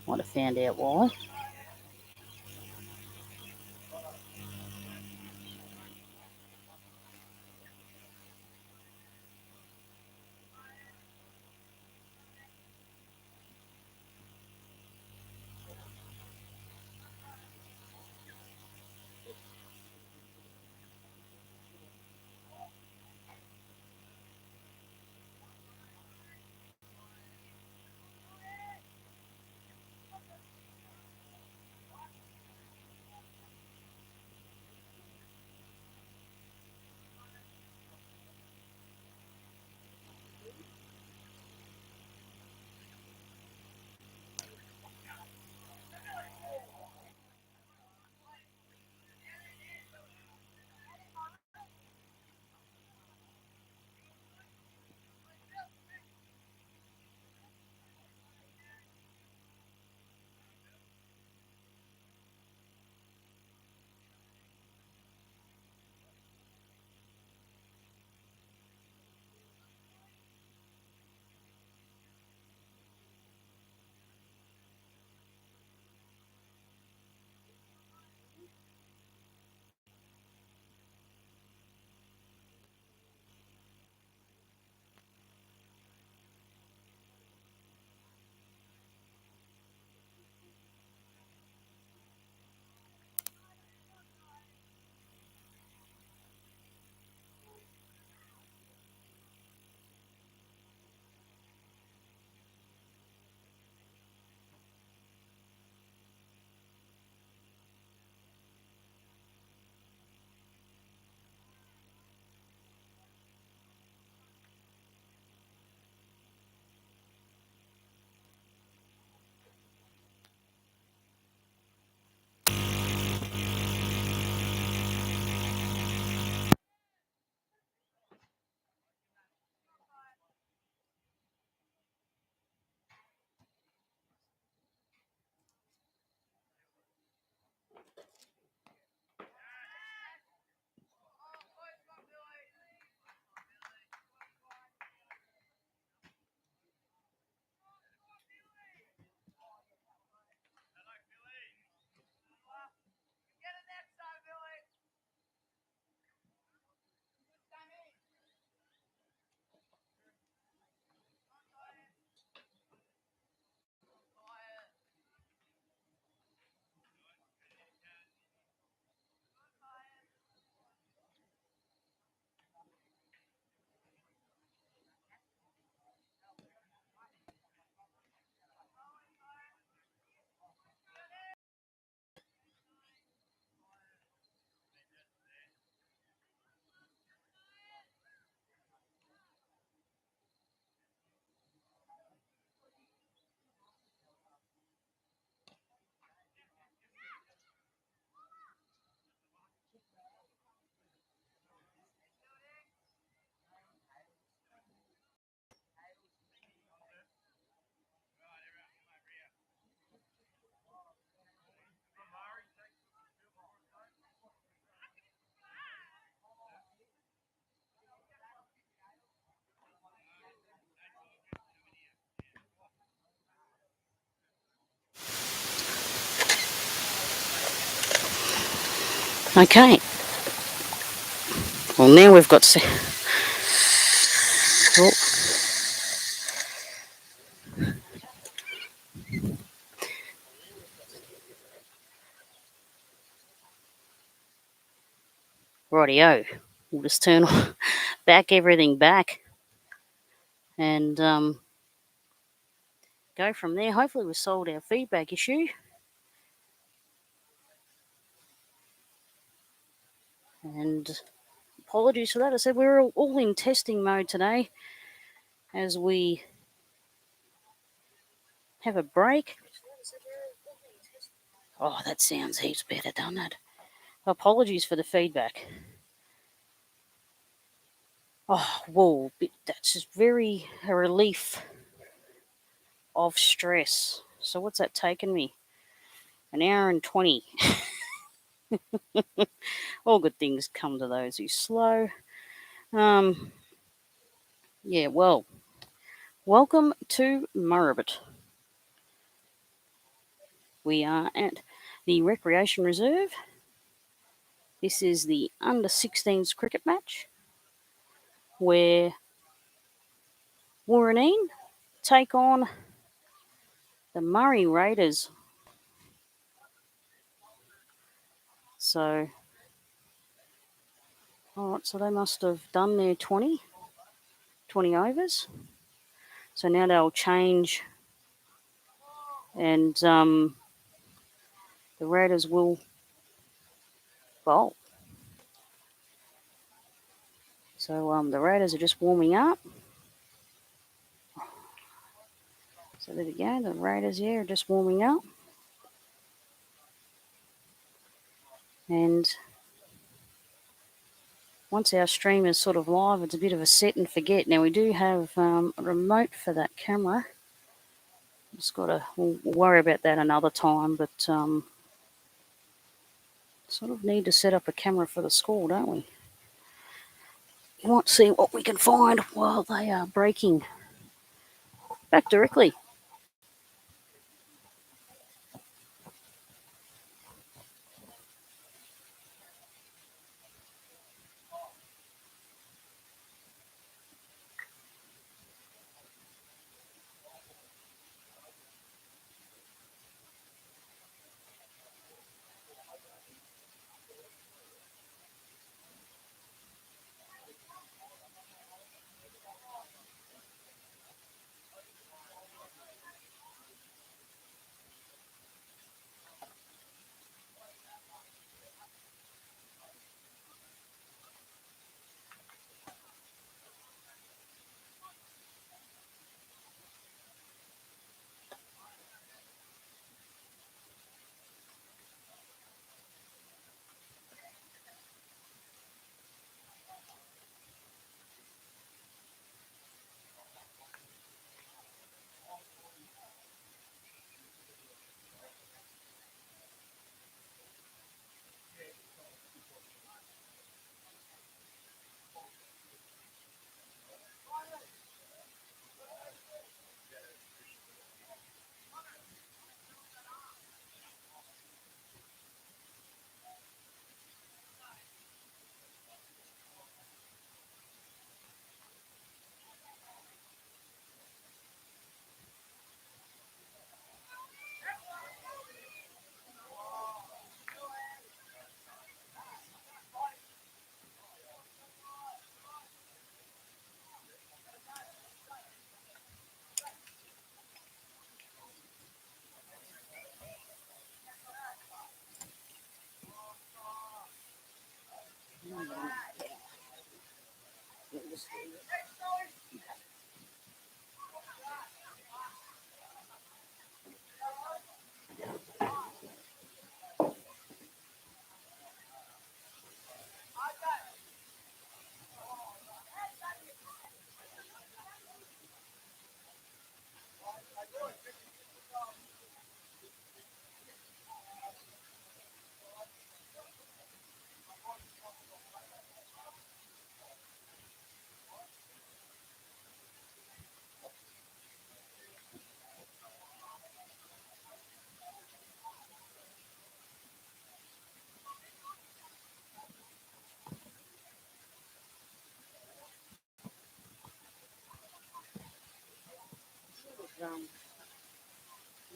Might have found out why. Okay. Well, now we've got... Oh. Rightio. We'll just turn everything back and go from there. Hopefully we've solved our feedback issue. And apologies for that. I said we're all in testing mode today as we have a break. Oh, that sounds heaps better, doesn't it? Apologies for the feedback. Oh, whoa, that's just a relief of stress. So what's that taken me? An hour and 20. All good things come to those who slow. Yeah, well, welcome to Murrabit. We are at the Recreation Reserve. This is the under-16s cricket match where Woorinen take on the Murray Raiders. So, alright, so they must have done their 20 overs. So now they'll change and the Raiders will bowl. So the Raiders are just warming up. So there we go, the Raiders here are just warming up. And once our stream is sort of live, it's a bit of a set and forget. Now we do have a remote for that camera. Just we'll worry about that another time, but sort of need to set up a camera for the score, don't we? You might see what we can find while they are breaking. Back directly.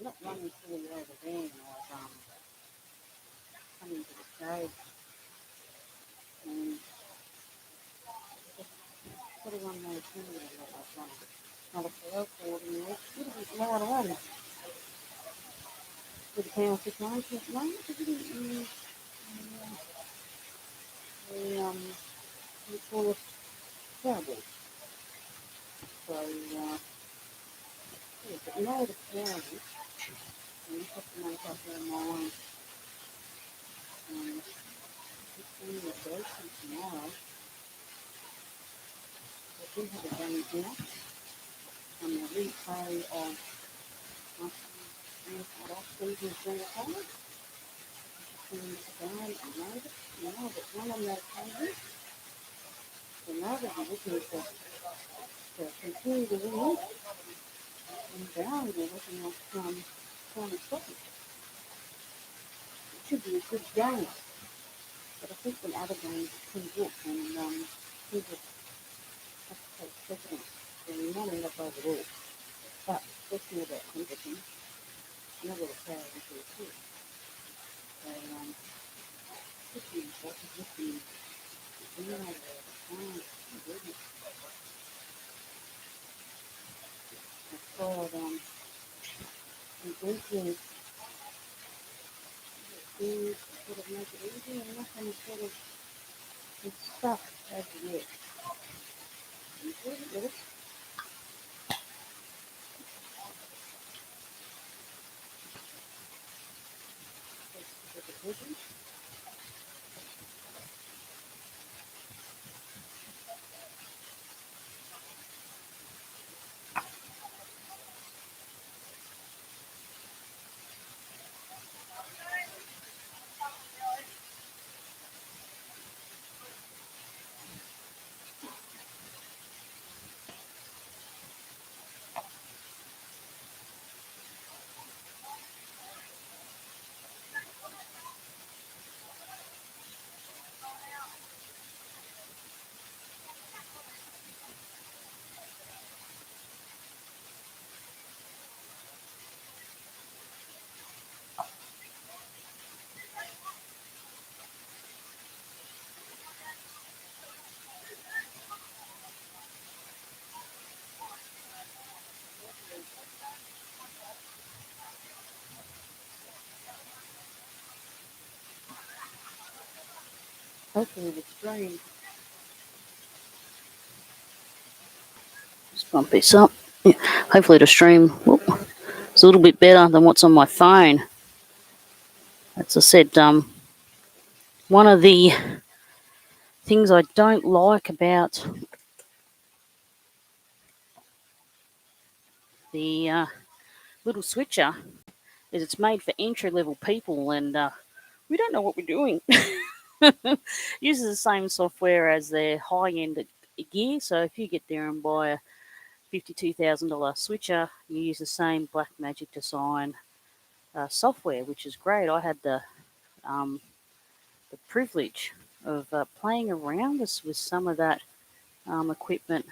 Not running fully over there, I've come into the cave and just putting on my camera that I've done. Not a flow coordinator, a little bit louder on with the power technology at the moment. I didn't use we call it powerboard. So, yeah, but now the powerboard, and you have to make up your mind which one you go to tomorrow. I do have a game here on the replay of And it's off season springtime. Turn it down and load it. Now that one of those pages, so now that you're looking to continue to win, and down you're looking at trying to stop it. It should be a good game. But I think when other games are too good and people have to take precedence, so you might end up overall. But that's not about everything. You're not going to carry into a kid. So, pushing yourself is lifting you know, goodness. I've tried ingredients to sort of make it easy and nothing sort of is stuck as yet. You good with it? That's the division. Hopefully the stream. Just bump this up. Yeah. Hopefully the stream is a little bit better than what's on my phone. As I said, one of the things I don't like about the little switcher is it's made for entry-level people, and we don't know what we're doing. Uses the same software as their high-end gear, so if you get there and buy a $52,000 switcher, you use the same Blackmagic Design software, which is great. I had the privilege of playing around with some of that equipment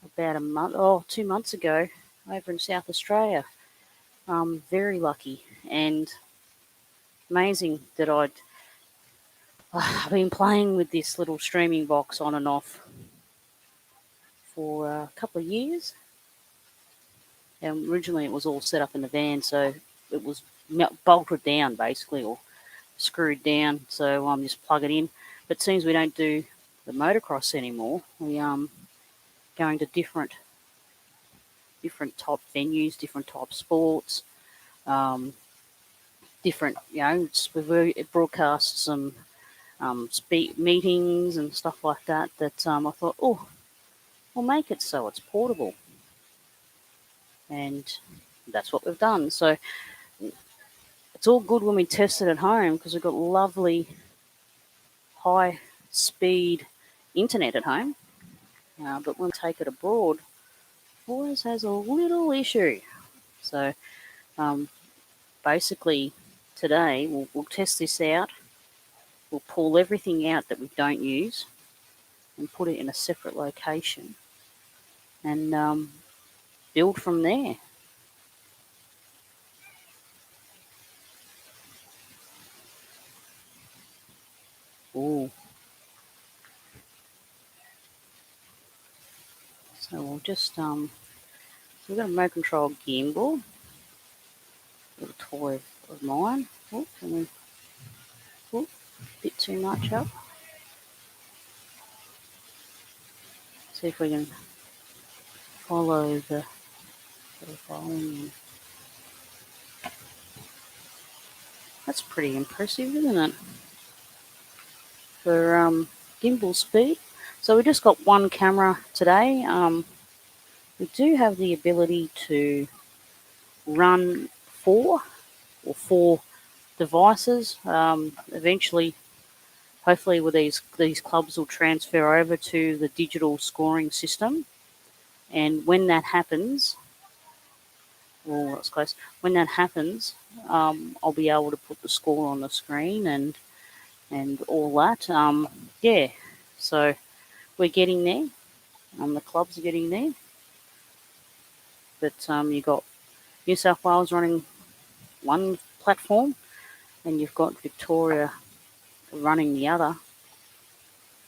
about 2 months ago over in South Australia. Very lucky and amazing that I've been playing with this little streaming box on and off for a couple of years. And originally it was all set up in the van, so it was bolted down basically, or screwed down, so just plug it in. But it seems we don't do the motocross anymore. We going to different type venues, different type sports, different, we broadcast some meetings and stuff like that. That I thought, oh, we'll make it so it's portable, and that's what we've done. So it's all good when we test it at home because we've got lovely high speed internet at home. But when we take it abroad, always has a little issue. So basically today we'll test this out. We'll pull everything out that we don't use and put it in a separate location and build from there. Ooh. So we'll just so we've got a remote control gimbal, little toy of mine. Oh, a bit too much up. See if we can follow the volume. That's pretty impressive, isn't it? For gimbal speed. So we just got one camera today. We do have the ability to run 4 or 4 devices. Eventually, hopefully, with these clubs will transfer over to the digital scoring system, and when that happens, well, that's close. When that happens, I'll be able to put the score on the screen and all that. Yeah, so we're getting there. The clubs are getting there, but you got New South Wales running one platform, and you've got Victoria running the other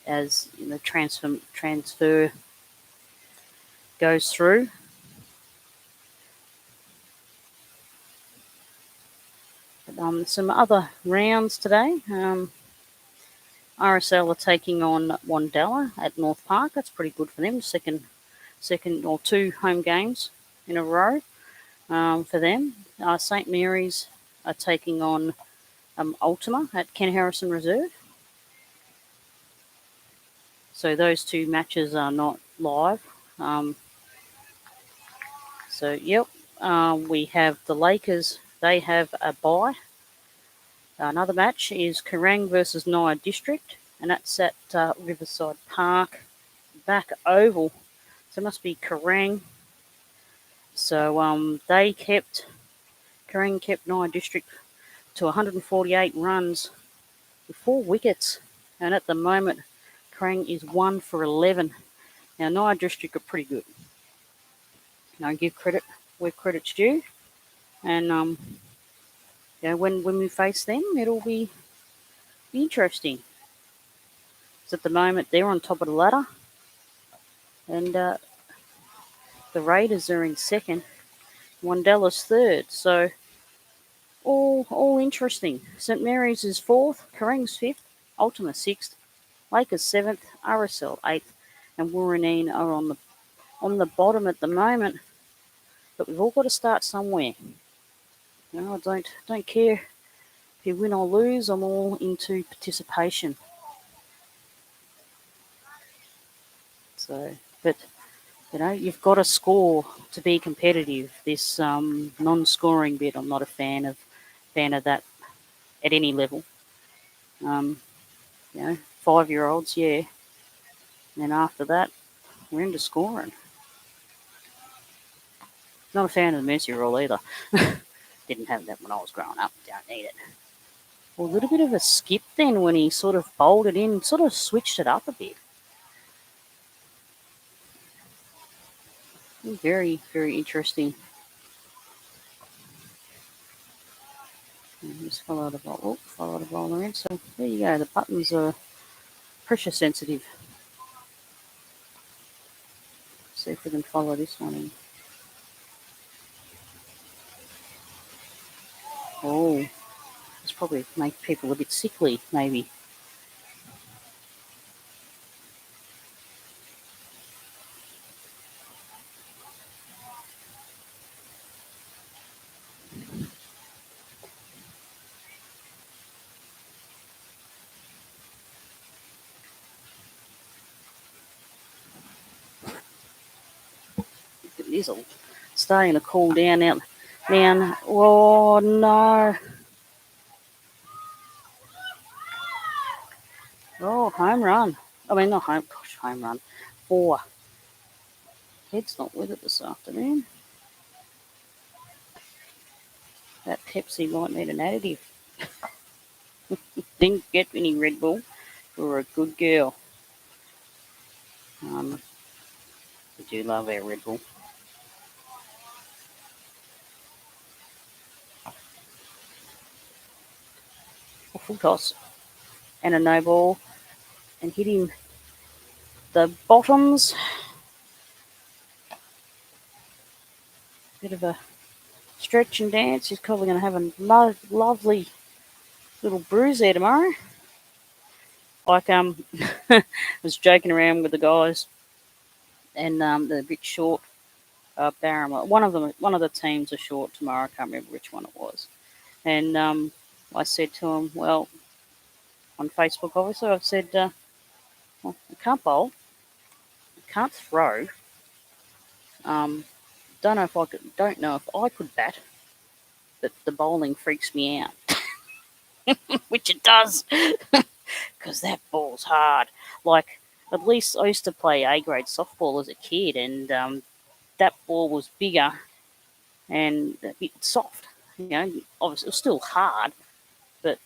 as the transfer goes through. But, some other rounds today. RSL are taking on Wandella at North Park. That's pretty good for them. Second or 2 home games in a row for them. St Mary's are taking on Ultima at Ken Harrison Reserve. So those 2 matches are not live. We have the Lakers. They have a bye. Another match is Kerrang versus Naya District, and that's at Riverside Park, back oval. So it must be Kerrang. So Kerrang kept Naya District to 148 runs with 4 wickets, and at the moment Kerrang is 1 for 11. Now Naya District are pretty good. Give credit where credit's due, and when we face them, it'll be interesting. So at the moment they're on top of the ladder, and the Raiders are in second. Wandella's third. So all interesting. St Mary's is 4th, Kerrang's 5th, Ultima 6th, Lakers 7th, RSL 8th, and Woorinen are on the bottom at the moment. But we've all got to start somewhere. I don't care if you win or lose. I'm all into participation. So, but you've got to score to be competitive. This non-scoring bit, I'm not a fan of that at any level. 5-year-olds, yeah. And then after that, we're into scoring. Not a fan of the Mercy rule either. Didn't have that when I was growing up. Don't need it. Well, a little bit of a skip then when he sort of bowled it in, sort of switched it up a bit. Very, very interesting. Just follow the bowler in. So there you go. The buttons are pressure sensitive. See if we can follow this one in. Oh, it's probably make people a bit sickly, maybe. This will starting to cool down out. Now, oh no. Oh, home run. I mean, not home run. 4. Head's not with it this afternoon. That Pepsi might need an additive. Didn't get any Red Bull. You're a good girl. We do love our Red Bull. A full toss and a no ball, and hit him the bottoms. Bit of a stretch and dance. He's probably going to have a lovely little bruise there tomorrow. Like I was joking around with the guys, and they're a bit short. Barham, one of the teams are short tomorrow. I can't remember which one it was. And I said to him, well, on Facebook, obviously, I've said, well, I can't bowl, I can't throw. Don't know if I could bat. but the bowling freaks me out, which it does, because that ball's hard. Like, at least I used to play A grade softball as a kid, and that ball was bigger and a bit soft. You know, obviously it was still hard, but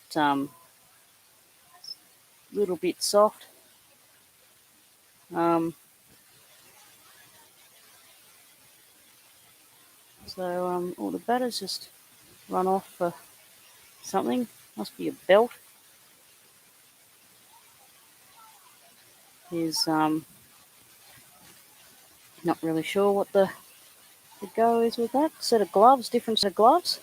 little bit soft. Um, so all the batters just run off for something. Must be a belt. Is not really sure what the go is with that. Set of gloves, different set of gloves.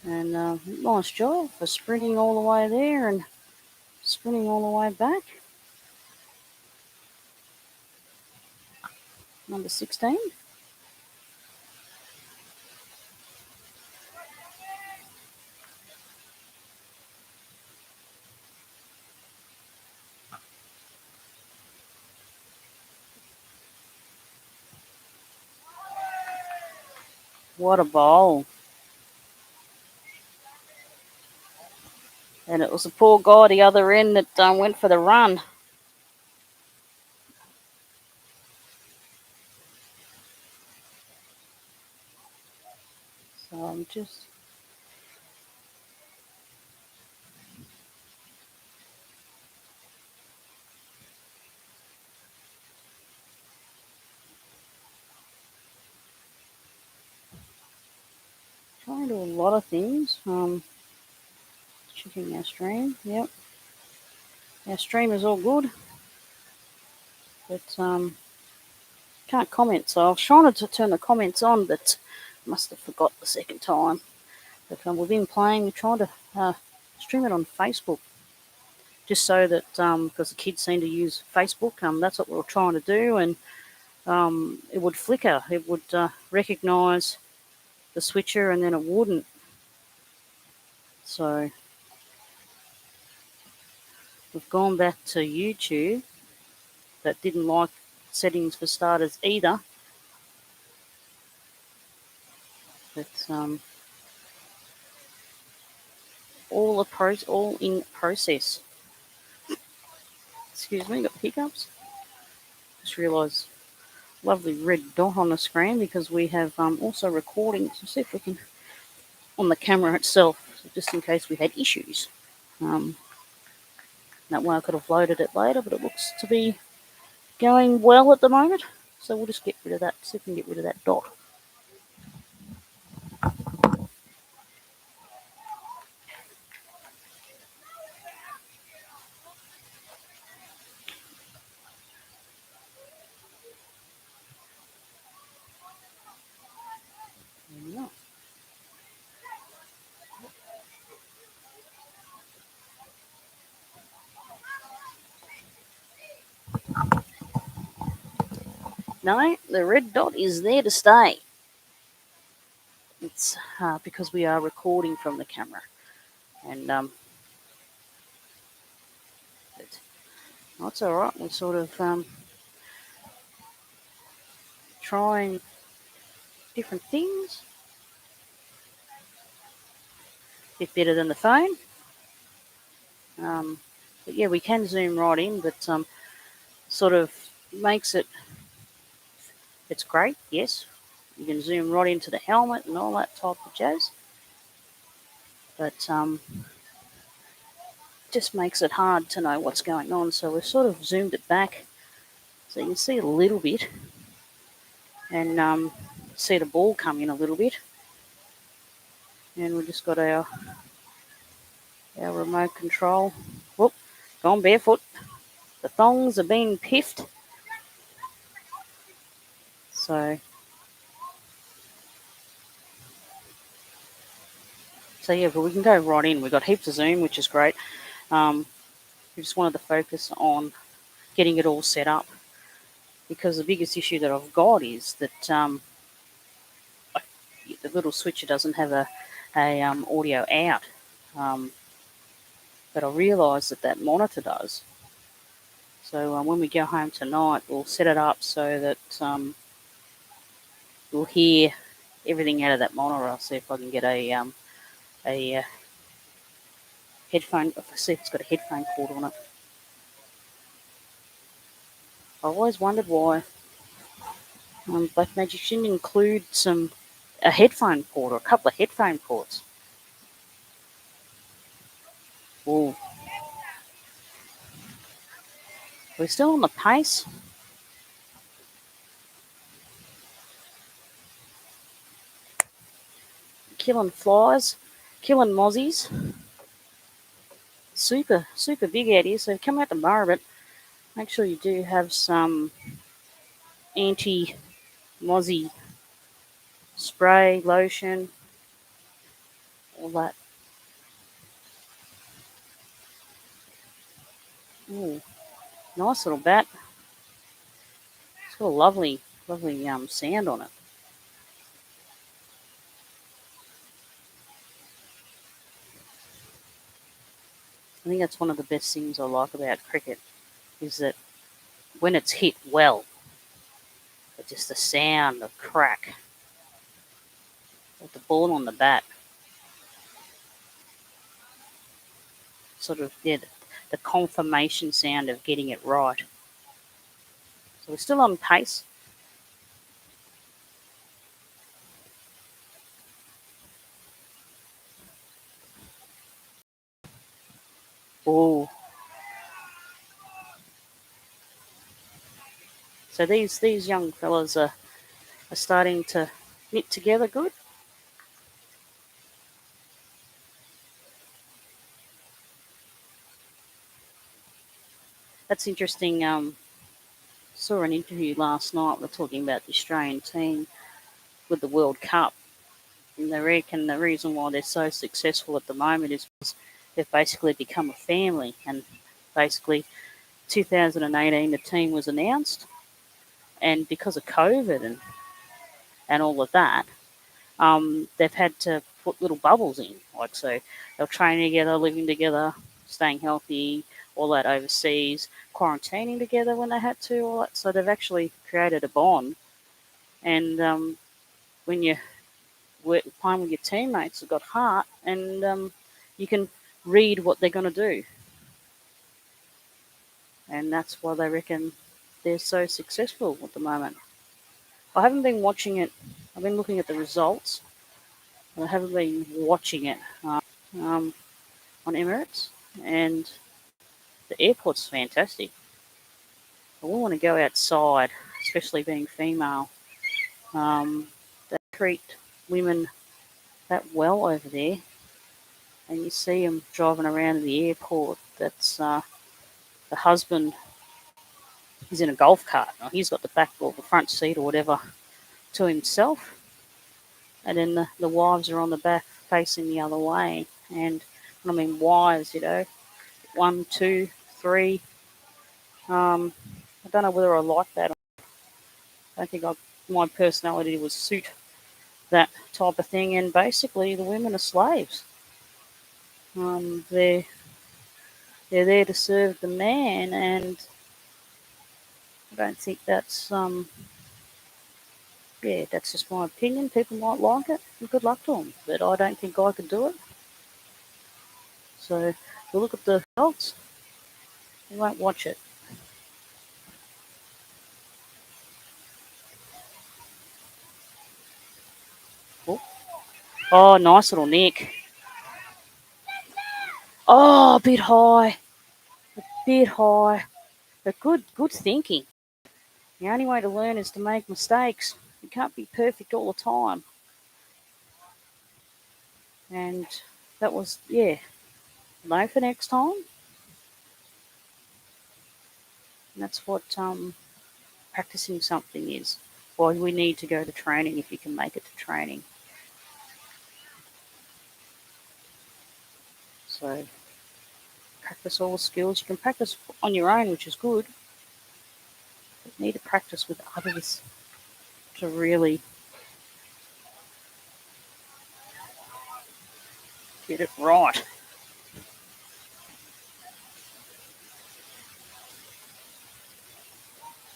And nice job for sprinting all the way there and sprinting all the way back. Number 16. What a bowl. And it was the poor guy the other end that went for the run. So I'm just trying to do a lot of things. Checking our stream. Yep. Our stream is all good. But can't comment. So I was trying to turn the comments on, but must have forgot the second time. But we've been playing, we're trying to stream it on Facebook. Just so that, because the kids seem to use Facebook, that's what we were trying to do, and it would flicker. It would recognise the switcher, and then it wouldn't. So we've gone back to YouTube. That didn't like settings for starters either. But all in process. Excuse me, got the hiccups. Just realised lovely red dot on the screen because we have also recording. So see if we can on the camera itself, just in case we had issues. That way I could have loaded it later, but it looks to be going well at the moment. So we'll just get rid of that. See if we can get rid of that dot. No, the red dot is there to stay. It's because we are recording from the camera. And that's all right. We're sort of trying different things. A bit better than the phone. But yeah, we can zoom right in, but sort of makes it, it's great, yes. You can zoom right into the helmet and all that type of jazz. But just makes it hard to know what's going on. So we've sort of zoomed it back so you can see a little bit and see the ball come in a little bit. And we've just got our remote control. Whoop, gone barefoot. The thongs are being piffed. So yeah, but we can go right in. We've got heaps of zoom, which is great. We just wanted to focus on getting it all set up because the biggest issue that I've got is that the little switcher doesn't have a audio out, but I realise that monitor does. So when we go home tonight, we'll set it up so that we'll hear everything out of that monitor. I'll see if I can get a headphone. See if it's got a headphone cord on it. I always wondered why Black Magic didn't include a headphone port or a couple of headphone ports. Ooh. We're still on the pace. Killing flies, killing mozzies. Super, super big out here. So come out tomorrow, but make sure you do have some anti-mozzie spray, lotion, all that. Ooh, nice little bat. It's got a lovely, lovely sand on it. I think that's one of the best things I like about cricket is that when it's hit well, it's just the sound of crack with the ball on the bat. Sort of, yeah, the confirmation sound of getting it right. So we're still on pace. Oh. So these young fellas are starting to knit together good. That's interesting. Saw an interview last night. We're talking about the Australian team with the World Cup. And they reckon the reason why they're so successful at the moment is because they've basically become a family. And basically, 2018, the team was announced. And because of COVID and all of that, they've had to put little bubbles in. Like, so they're training together, living together, staying healthy, all that overseas, quarantining together when they had to, all that. So they've actually created a bond. And when you're playing with your teammates, you've got heart, and you can read what they're going to do. And that's why they reckon they're so successful at the moment. I haven't been watching it. I've been looking at the results. I haven't been watching it on Emirates, and the airport's fantastic. I wouldn't want to go outside, especially being female. They treat women that well over there, and you see them driving around in the airport. That's the husband. He's in a golf cart. He's got the back or the front seat or whatever to himself, and then the wives are on the back facing the other way. And I mean, wives, 1, 2, 3. I don't know whether I like that. I don't think my personality would suit that type of thing. And basically, the women are slaves. They're there to serve the man, and I don't think that's that's just my opinion. People might like it, and good luck to them. But I don't think I could do it. So we'll look at the results. We won't watch it. Oh, nice little nick. Oh, a bit high. A bit high. But good thinking. The only way to learn is to make mistakes. You can't be perfect all the time. And that was, know for next time. And that's what practicing something is. Why we need to go to training if you can make it to training. So practice all the skills. You can practice on your own, which is good. But you need to practice with others to really get it right.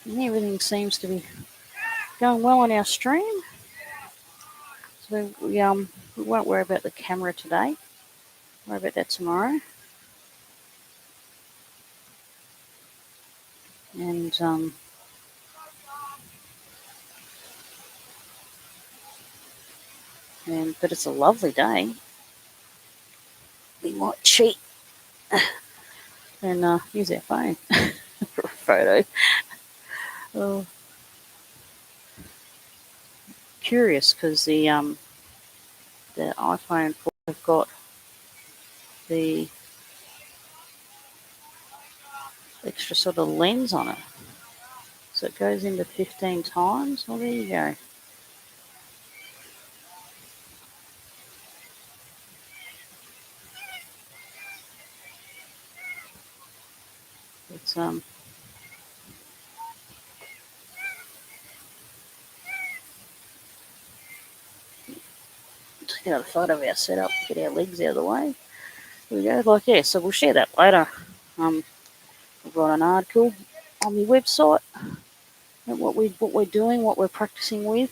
And everything seems to be going well on our stream. So we won't worry about the camera today. Worry about that tomorrow. But it's a lovely day. We might cheat and use our phone for a photo. Oh, curious because the iPhone 4 have got the extra sort of lens on it, so it goes into 15 times. Well, there you go. It's take another photo of our setup, get our legs out of the way. Here we go. Like, yeah, so we'll share that later. I've got an article on the website and what we're doing, what we're practicing with,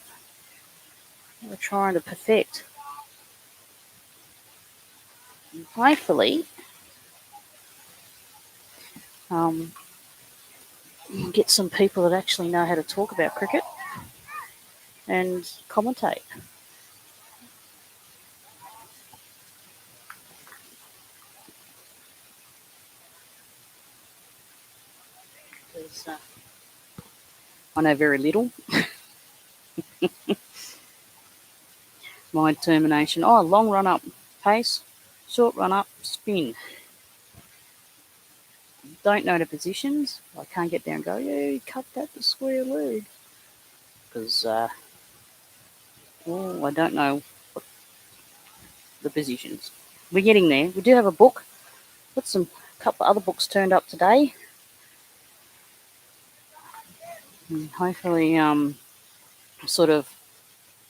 what we're trying to perfect. And hopefully, get some people that actually know how to talk about cricket and commentate. Because I know very little. My determination. Oh, long run up pace, short run up spin. Don't know the positions. I can't get there and go, yeah, cut that to square leg. Because, I don't know the positions. We're getting there. We do have a book. Got some couple other books turned up today. And hopefully, sort of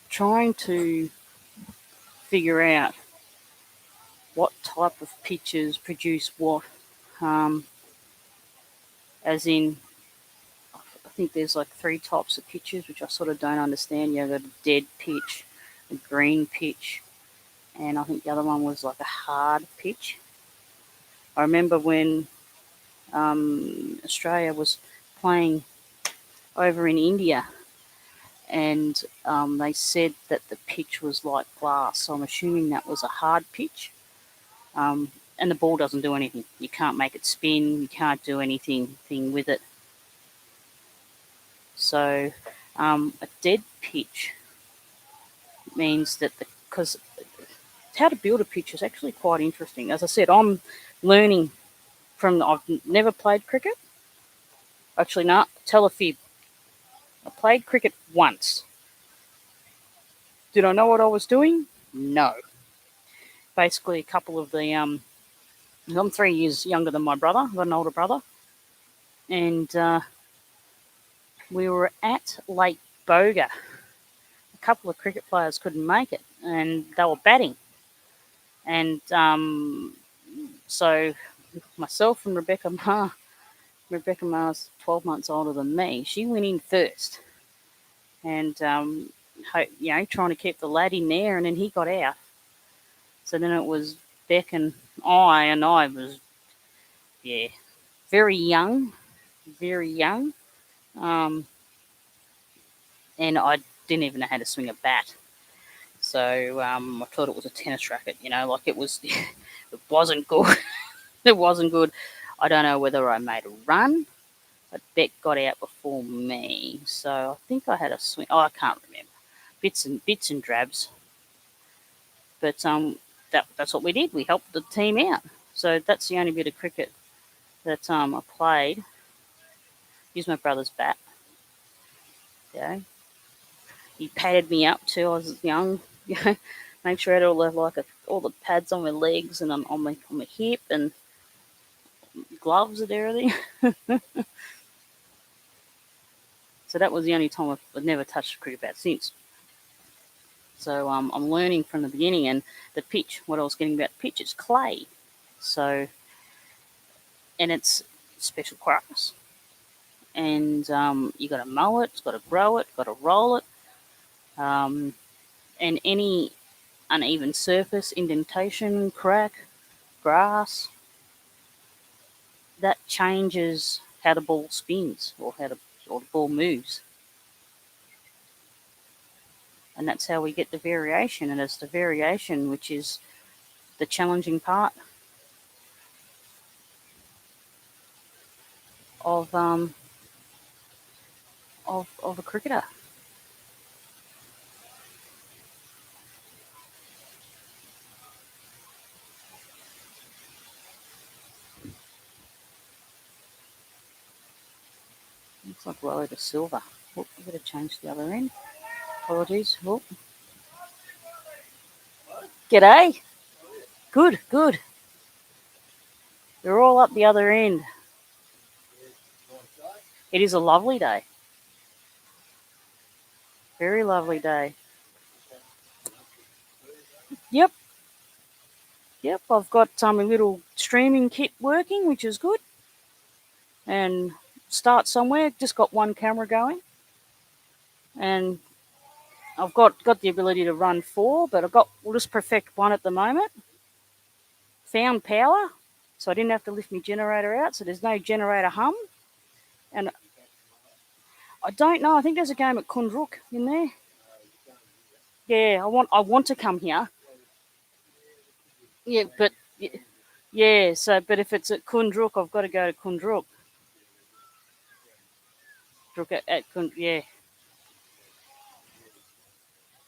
trying to figure out what type of pictures produce what. As in, I think there's like 3 types of pitches, which I sort of don't understand. You've got a dead pitch, a green pitch, and I think the other one was like a hard pitch. I remember when Australia was playing over in India, and they said that the pitch was like glass, so I'm assuming that was a hard pitch. And the ball doesn't do anything. You can't make it spin. You can't do anything with it. So a dead pitch means that because how to build a pitch is actually quite interesting. As I said, I'm learning I've never played cricket. Actually, no, tell a fib. I played cricket once. Did I know what I was doing? No. Basically, a couple of the I'm 3 years younger than my brother. I've got an older brother, and we were at Lake Boga. A couple of cricket players couldn't make it, and they were batting. And so myself and Rebecca Ma's 12 months older than me. She went in first, and trying to keep the lad in there, and then he got out. So then it was Beck and I was very young, and I didn't even know how to swing a bat. So I thought it was a tennis racket, like it was. It wasn't good. It wasn't good. I don't know whether I made a run, but Beck got out before me. So I think I had a swing. Oh, I can't remember. Bits and drabs. But that's what we did. We helped the team out. So that's the only bit of cricket that I played. Used my brother's bat. Yeah. He patted me up too. I was young. Make sure I had all the pads on my legs and on my hip and gloves and everything. So that was the only time I've never touched a cricket bat since. So I'm learning from the beginning. And the pitch, what I was getting about the pitch, is clay. So, and it's special grass. and you got to mow it, it's got to grow it, got to roll it, and any uneven surface, indentation, crack, grass, that changes how the ball spins or or the ball moves. And that's how we get the variation, and it's the variation which is the challenging part of of a cricketer. Looks like Roller to Silver. Oh, I've got to change the other end. Apologies. Oh. G'day. Good, good. They're all up the other end. It is a lovely day. Very lovely day. Yep. Yep, I've got a little streaming kit working, which is good. And start somewhere. Just got one camera going. And I've got the ability to run 4, but we'll just perfect one at the moment. Found power, so I didn't have to lift my generator out, so there's no generator hum. And I don't know, I think there's a game at Kundruk in there. Yeah, I want to come here. Yeah, but yeah, but if it's at Kundruk, I've got to go to Kundruk. Yeah.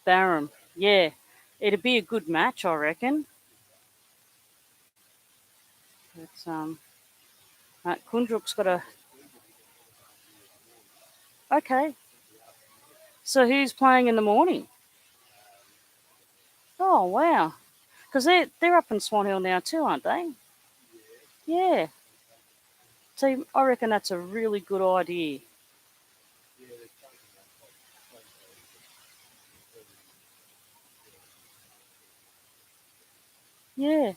Barham, yeah. It'd be a good match, I reckon. It's Kundruk's got a. Okay. So who's playing in the morning? Oh wow, because they're up in Swan Hill now too, aren't they? Yeah. So I reckon that's a really good idea. Yeah.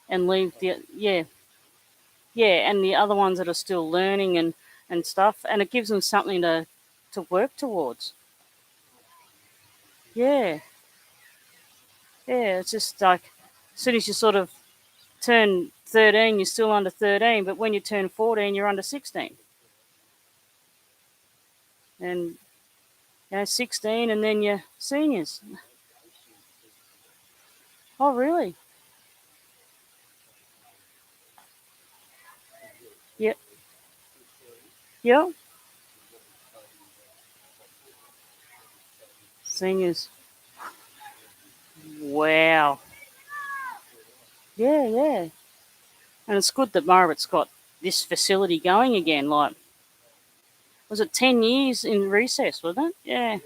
And leave and the other ones that are still learning and stuff, and it gives them something to work towards. Yeah. Yeah, it's just like as soon as you sort of turn 13, you're still under 13, but when you turn 14, you're under 16. And 16, and then you're seniors. Oh, really? Yep. Yep. Seniors. Wow. Yeah, yeah. And it's good that Margaret's got this facility going again. Like, was it 10 years in recess, wasn't it? Yeah.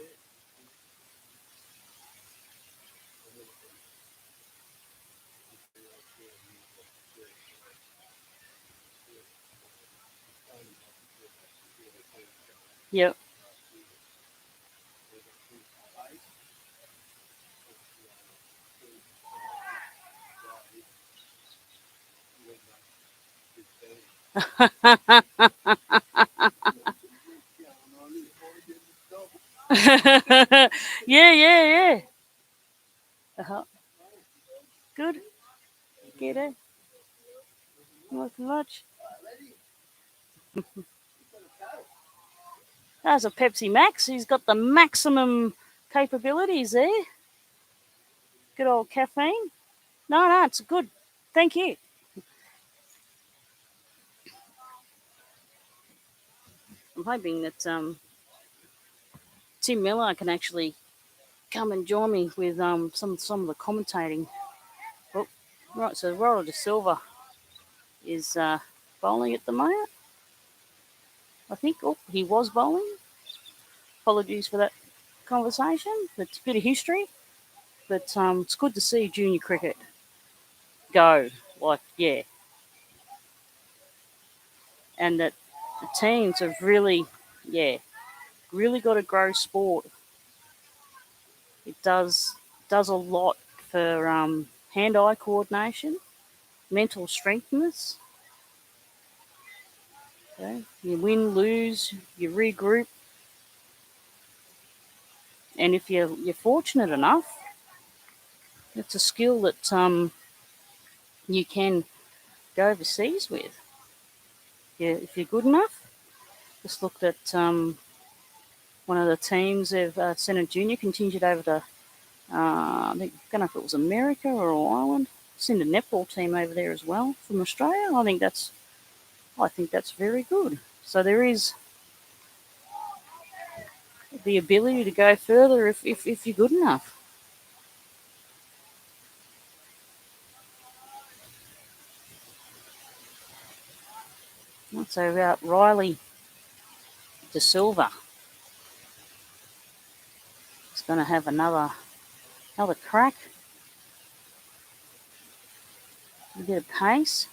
Yep. Yeah, yeah, yeah. Uh-huh. Good. Get it. Not much. That's a Pepsi Max. He's got the maximum capabilities there. Good old caffeine. No, no, it's good. Thank you. I'm hoping that Tim Miller can actually come and join me with some of the commentating. Oh, right, so Roller de Silva is bowling at the moment. I think. Oh, he was bowling. Apologies for that conversation. It's a bit of history, but it's good to see junior cricket go. Like, yeah, and that the teams have really, yeah, really got to grow sport. It does a lot for hand-eye coordination, mental strengthness. Okay? You win, lose, you regroup. And if you're fortunate enough, it's a skill that you can go overseas with. Yeah, if you're good enough. Just looked at one of the teams of sent a junior contingent over to, I don't know if it was America or Ireland. Sent a netball team over there as well from Australia. I think that's very good. So there is the ability to go further if you're good enough. So about Riley De Silva is going to have another crack. A bit of pace.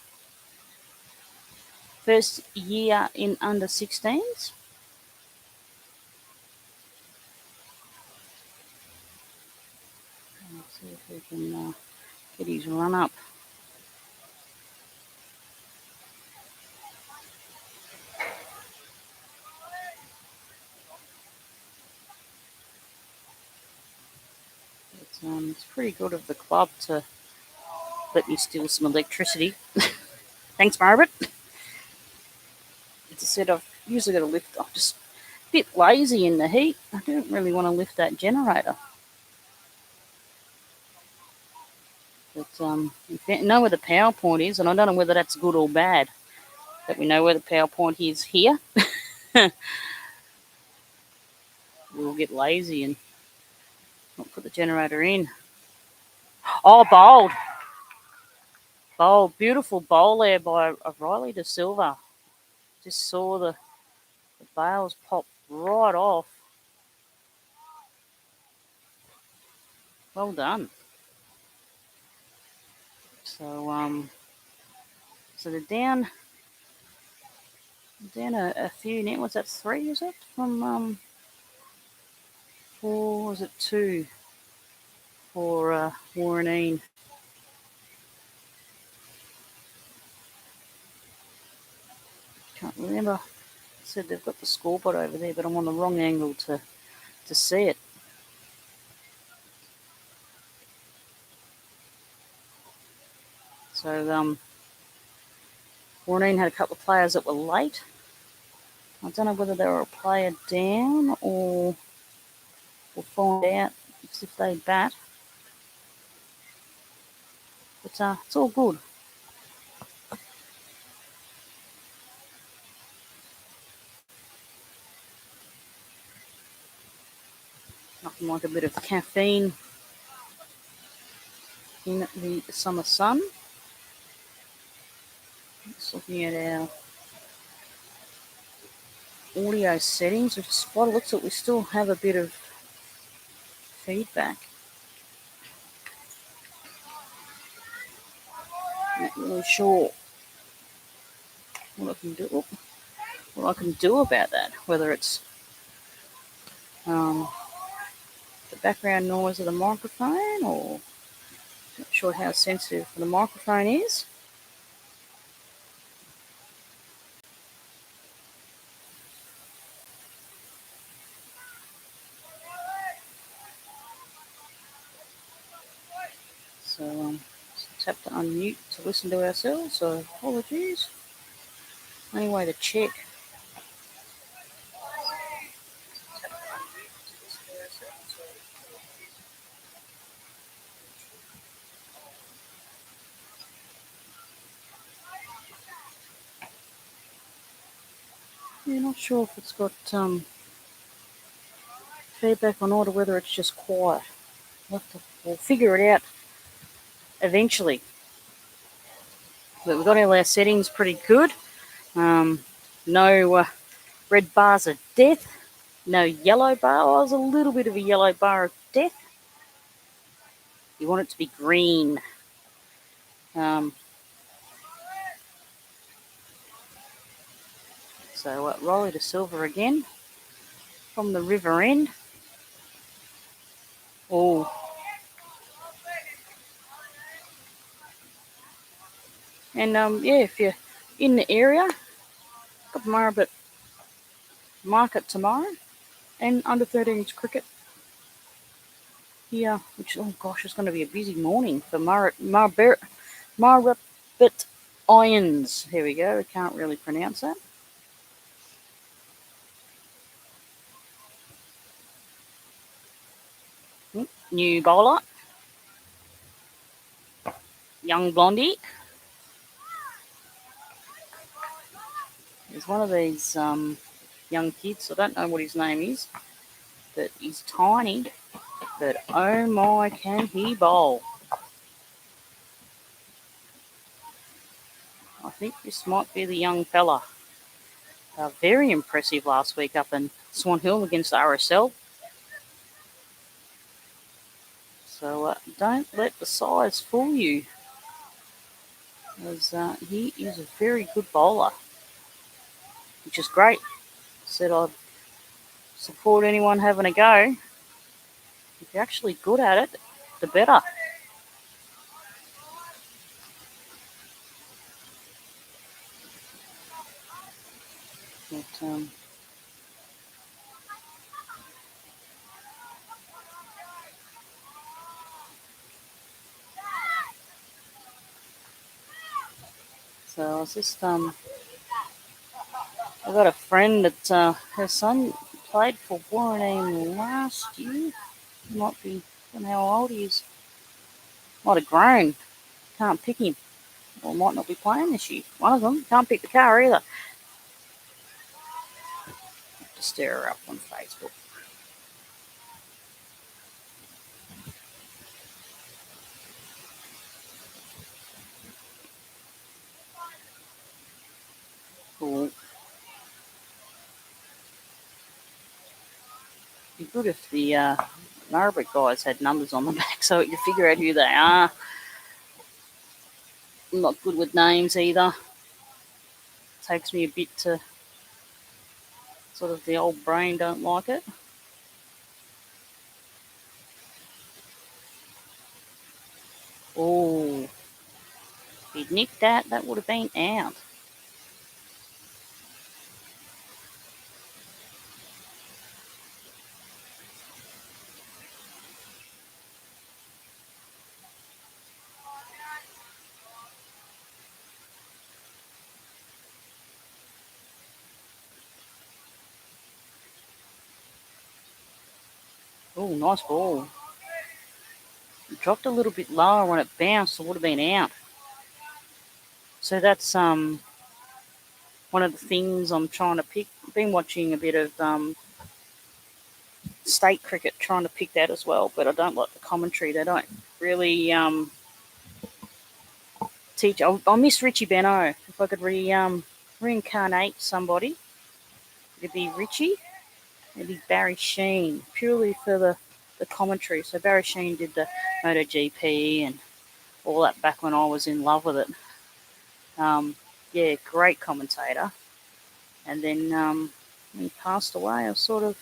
First year in under 16s. Let's see if we can get his run up. It's pretty good of the club to let me steal some electricity. Thanks, Margaret. As I said, I've usually got to lift. I'm just a bit lazy in the heat. I don't really want to lift that generator. But if you know where the power point is, and I don't know whether that's good or bad, that we know where the power point is here, we'll get lazy and not put the generator in. Oh, bowled. Beautiful bowl there by Riley De Silva. Just saw the bails pop right off. Well done. So they're down a few now. What's that? 3 is it from 4? Was it 2 for Woorinen? Can't remember. Said they've got the scoreboard over there, but I'm on the wrong angle to see it. So Woorinen had a couple of players that were late. I don't know whether they were a player down or we'll find out if they bat. But it's all good. Nothing like a bit of caffeine in the summer sun. Just looking at our audio settings, which is what it looks like we still have a bit of feedback. Not really sure what I can do about that. Whether it's the background noise of the microphone, or not sure how sensitive the microphone is. So just have to unmute to listen to ourselves, so apologies. Only way to check. Yeah, not sure if it's got feedback or not, or whether it's just quiet. We'll figure it out eventually. But we've got all our settings pretty good. No red bars of death. No yellow bar. Oh, there's a little bit of a yellow bar of death. You want it to be green. So Riley De Silva again from the river end. Oh, And yeah, if you're in the area, got Maribit Market tomorrow and under 13s cricket here, which, oh gosh, it's going to be a busy morning for Maribit Irons. Here we go. I can't really pronounce that. New bowler, young blondie. He's one of these young kids. I don't know what his name is, but he's tiny. But oh my, can he bowl? I think this might be the young fella. Very impressive last week up in Swan Hill against RSL. So don't let the size fool you, as he is a very good bowler, which is great. Said I'd support anyone having a go. If you're actually good at it, the better. But, so I was just I got a friend that her son played for Woorinen last year. He might be, I don't know how old he is. Might have grown. Can't pick him. Or might not be playing this year. One of them. Can't pick the car either. Have to stir her up on Facebook. Cool. Be good if the Maribit guys had numbers on the back so you could figure out who they are. I'm not good with names either. Takes me a bit to sort of, the old brain don't like it. Oh, if he'd nicked that, that would have been out. Oh, nice ball. It dropped a little bit lower when it bounced, it would have been out. So that's one of the things I'm trying to pick. I've been watching a bit of state cricket, trying to pick that as well, but I don't like the commentary. They don't really teach. I miss Richie Beno. If I could reincarnate somebody, it'd be Richie. It'd be Barry Sheen, purely for the commentary. So Barry Sheen did the MotoGP and all that back when I was in love with it. Yeah, great commentator. And then when he passed away, I sort of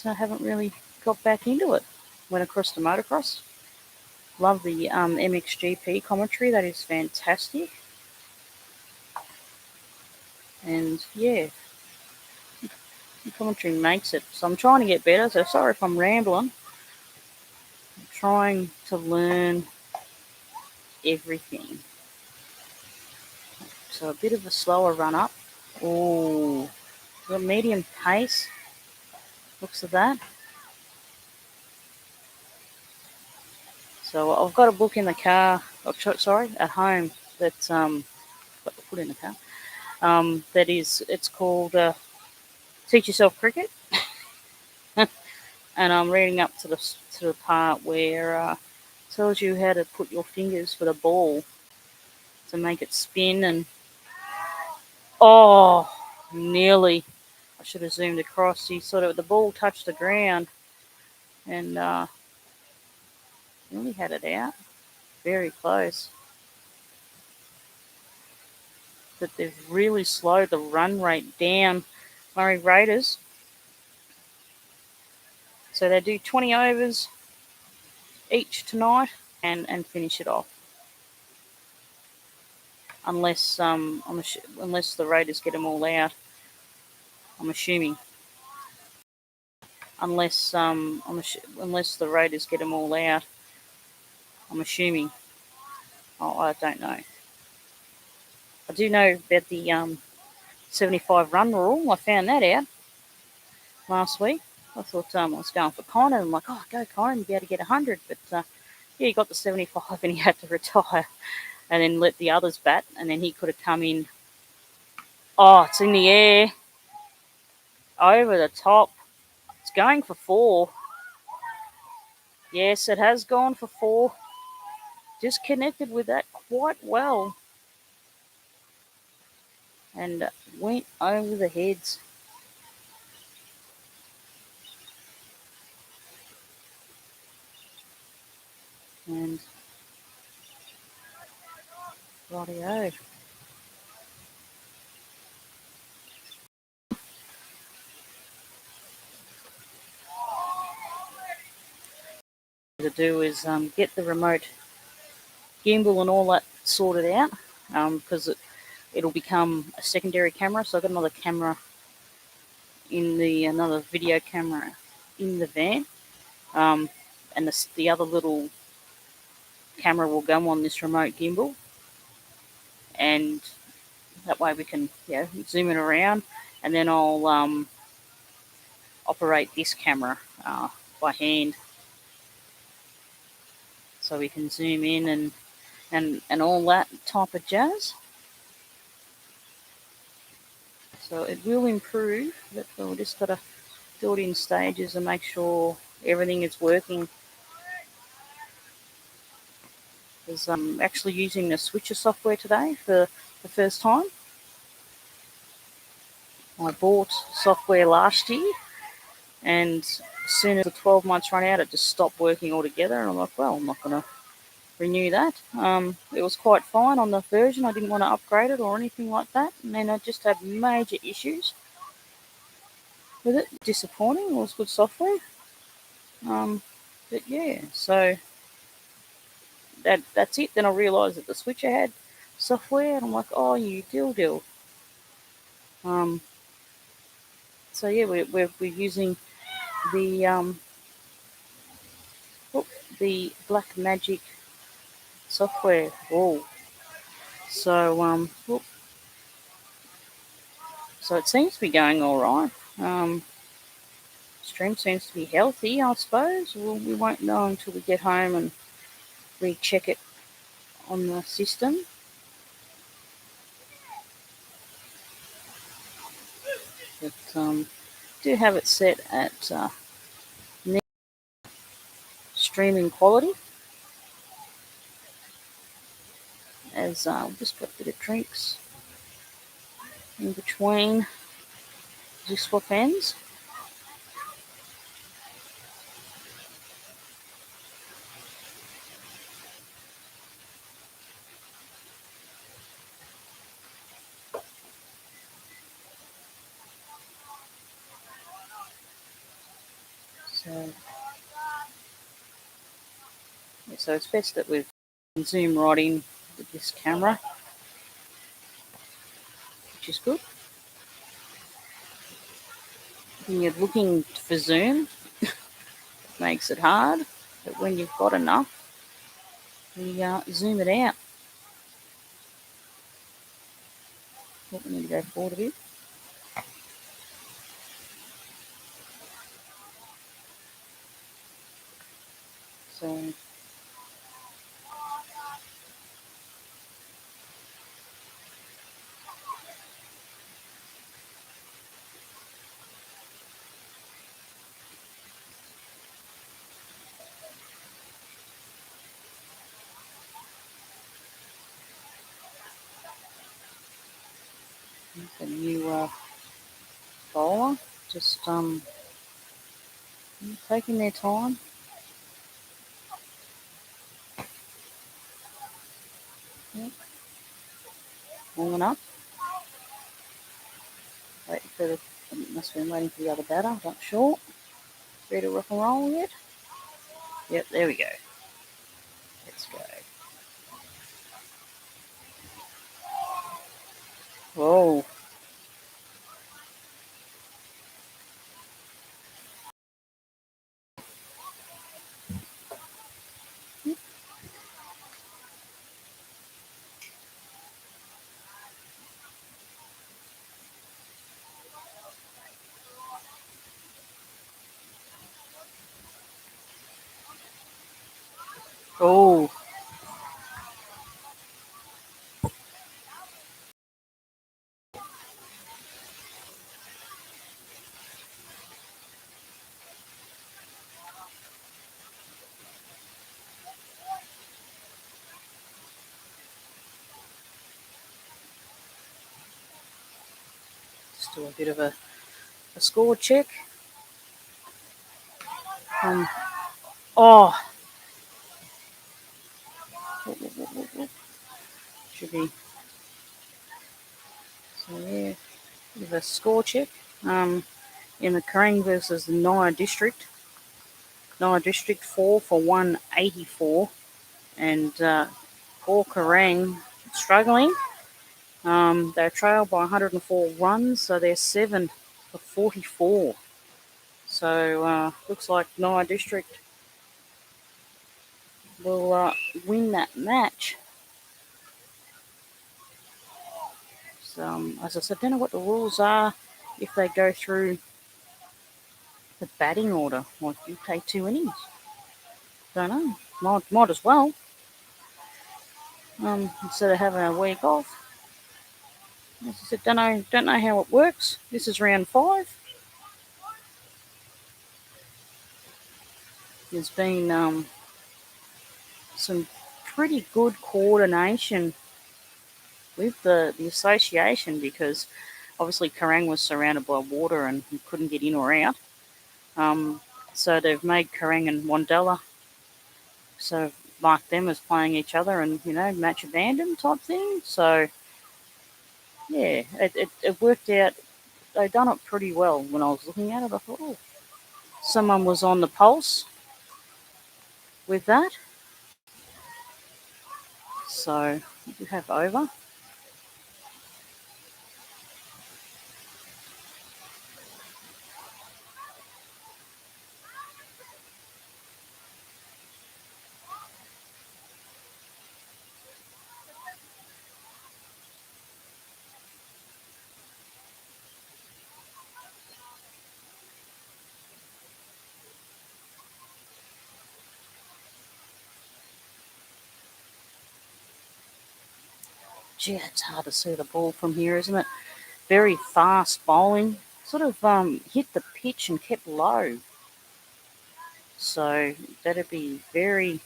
haven't really got back into it. Went across to motocross. Love the MXGP commentary. That is fantastic. And yeah, the commentary makes it. So I'm trying to get better. So sorry if I'm rambling. I'm trying to learn everything. So a bit of a slower run up. Oh, got medium pace. Looks of that. So I've got a book in the car. Sorry, at home. That's got to put in the car. That is, it's called Teach Yourself Cricket. And I'm reading up to the part where tells you how to put your fingers for the ball to make it spin. And oh, nearly. I should have zoomed across. The ball touched the ground and nearly had it out. Very close. But they've really slowed the run rate down, Murray Raiders. So they do 20 overs each tonight and finish it off. unless unless the raiders get them all out. I'm assuming. Unless unless the raiders get them all out. I'm assuming. Oh, I don't know. I do know about the 75 run rule. I found that out last week. I thought I was going for Connor. I'm like, oh, go Connor, and be able to get 100. But yeah, he got the 75 and he had to retire and then let the others bat. And then he could have come in. Oh, it's in the air. Over the top. It's going for 4. Yes, it has gone for 4. Just connected with that quite well. And went over the heads. And rightio. To do is get the remote gimbal and all that sorted out, because it'll become a secondary camera. So I've got another camera another video camera in the van, and the other little camera will go on this remote gimbal, and that way we can zoom it around, and then I'll operate this camera by hand, so we can zoom in and all that type of jazz. So it will improve, but we've just got to do it in stages and make sure everything is working. Because I'm actually using the switcher software today for the first time. I bought software last year, and as soon as the 12 months run out, it just stopped working altogether. And I'm like, well, I'm not going to renew that. It was quite fine on the version. I didn't want to upgrade it or anything like that. And then I just had major issues with it. Disappointing. It was good software. But yeah, so that's it. Then I realised that the switcher had software, and I'm like, oh, you dill. So yeah, we're using the the Black Magic software. Oh, so so it seems to be going all right. Stream seems to be healthy, I suppose. Well, we won't know until we get home and recheck it on the system. But do have it set at streaming quality. As just got a bit of drinks in between the swap ends. So it's best that we zoom right in with this camera, which is good. When you're looking for zoom, it makes it hard, but when you've got enough, we zoom it out. We need to go forward a bit. So the new bowler, just taking their time. Yep. Warming up. Waiting for must have been waiting for the other batter, I'm not sure. Ready to rock and roll yet? Yep, there we go. Let's go. Oh, just do a bit of a score check. Um, oh, should be, so yeah, bit of a score check. In the Kerrang versus the Nara District. Nara District 4 for 184. And poor Kerrang struggling. They're trailed by 104 runs, so they're 7 for 44. So looks like Nara District will win that match. So, as I said, I don't know what the rules are if they go through the batting order. Like you take 2 innings. Don't know. Might as well. Instead of having a week off. As I said, don't know how it works. This is round 5. There's been some pretty good coordination with the association because obviously Kerrang was surrounded by water and couldn't get in or out. So they've made Kerrang and Wandella sort of mark them as playing each other and, match abandon type thing. So, yeah, it worked out. They've done it pretty well. When I was looking at it, I thought, oh, someone was on the pulse with that. So, you have over. Gee, it's hard to see the ball from here, isn't it? Very fast bowling. Sort of hit the pitch and kept low. So that'd be very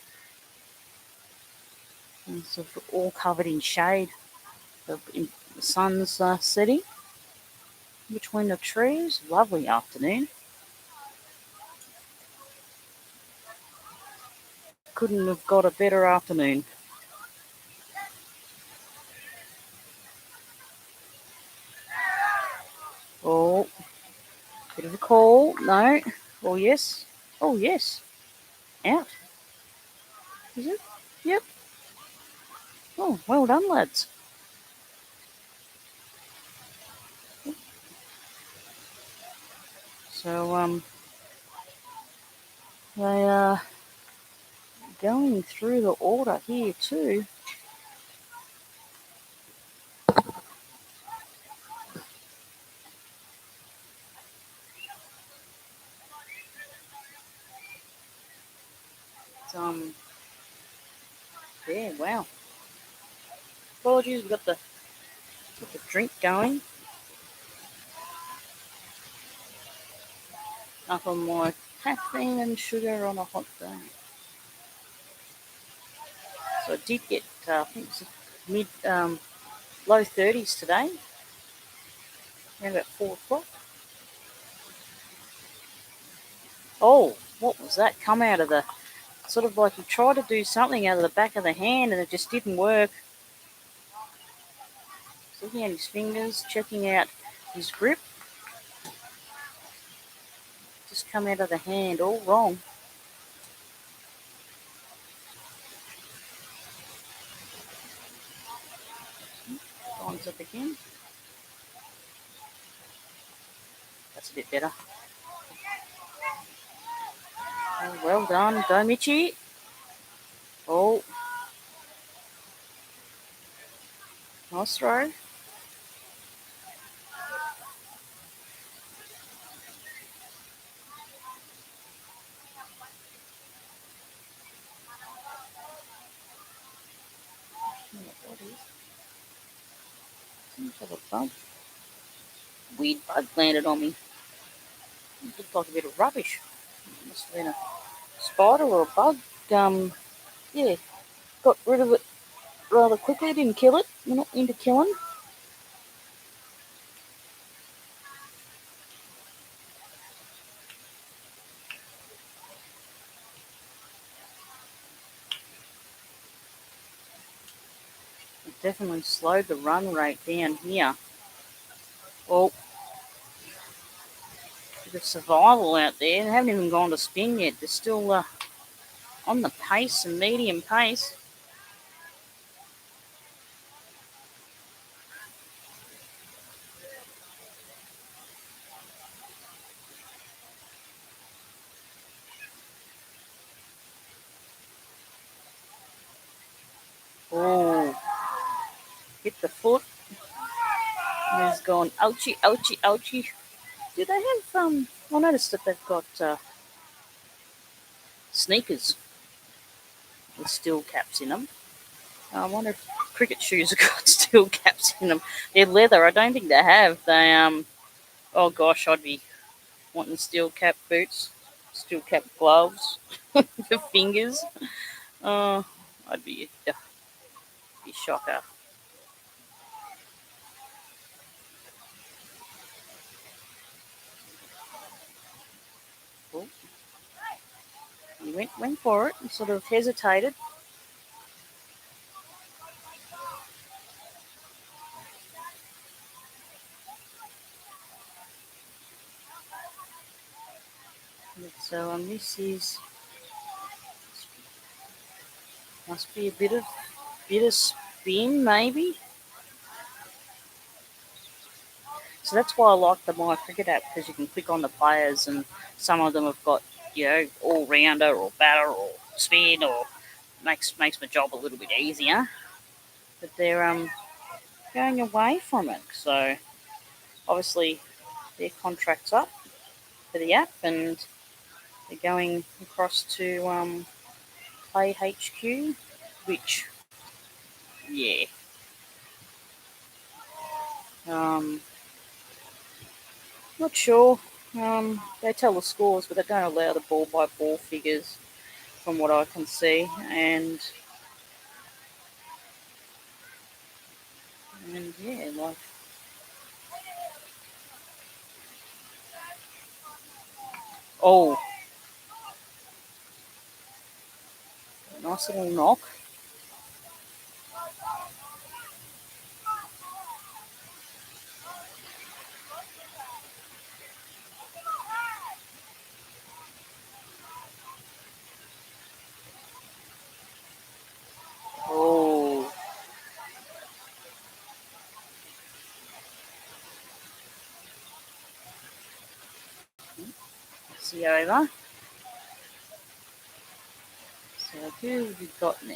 sort of all covered in shade. In the sun's setting between the trees. Lovely afternoon. Couldn't have got a better afternoon. Oh, bit of a call. No. Oh, yes. Oh, yes. Out. Is it? Yep. Oh, well done, lads. So, they are going through the order here too. Yeah, wow. Apologies, we've got the drink going. Up on my caffeine and sugar on a hot day. So I did get, I think it was low 30s today, around about 4 o'clock. Oh, what was that? Come out of the, sort of like he tried to do something out of the back of the hand and it just didn't work. Looking at his fingers, checking out his grip. Just come out of the hand all wrong. Lines up again. That's a bit better. Oh, well done, Domichi. Oh, nice throw. What is? Seems like a bug. Weird bug landed on me. It looked like a bit of rubbish. It must have been a spider or a bug. Yeah, got rid of it rather quickly. Didn't kill it. We're not into killing. It definitely slowed the run rate down here. Well, bit of survival out there. They haven't even gone to spin yet. They're still on the pace and medium pace. Oh, hit the foot. And he's going ouchie, ouchie, ouchie. Do they have I noticed that they've got sneakers with steel caps in them. I wonder if cricket shoes have got steel caps in them. They're leather. I don't think they have. They oh gosh, I'd be wanting steel cap boots, steel cap gloves for fingers. I'd be a shocker. Oh, he went for it and sort of hesitated. So this is must be a bit of spin maybe. So that's why I like the My Cricket app, because you can click on the players and some of them have got, all rounder or batter or spin, or makes my job a little bit easier. But they're going away from it. So obviously their contract's up for the app and they're going across to KAJX, which, yeah. Not sure. They tell the scores, but they don't allow the ball by ball figures, from what I can see. And yeah, like, oh, nice little knock. Oh, see over. So who have we got now?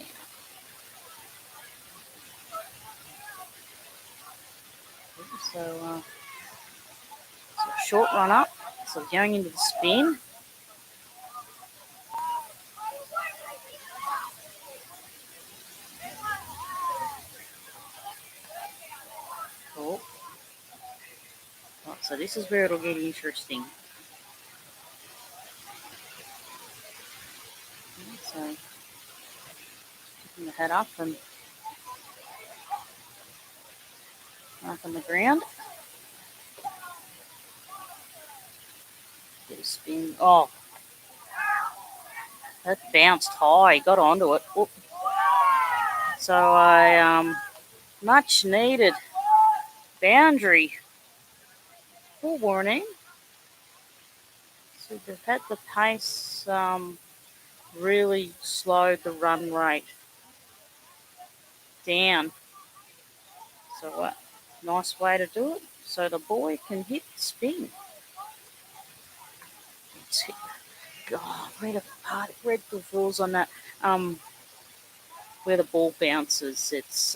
So, so short run up. So going into the spin. Oh, right, so this is where it'll get interesting. So picking the head up and mark on the ground. Get a spin. Oh, that bounced high. Got onto it. Whoop. So I much needed boundary for Woorinen. So they've had the pace really slowed the run rate down. So what? Nice way to do it. So the boy can hit spin. It's hit. God, read the rules on that. Where the ball bounces, it's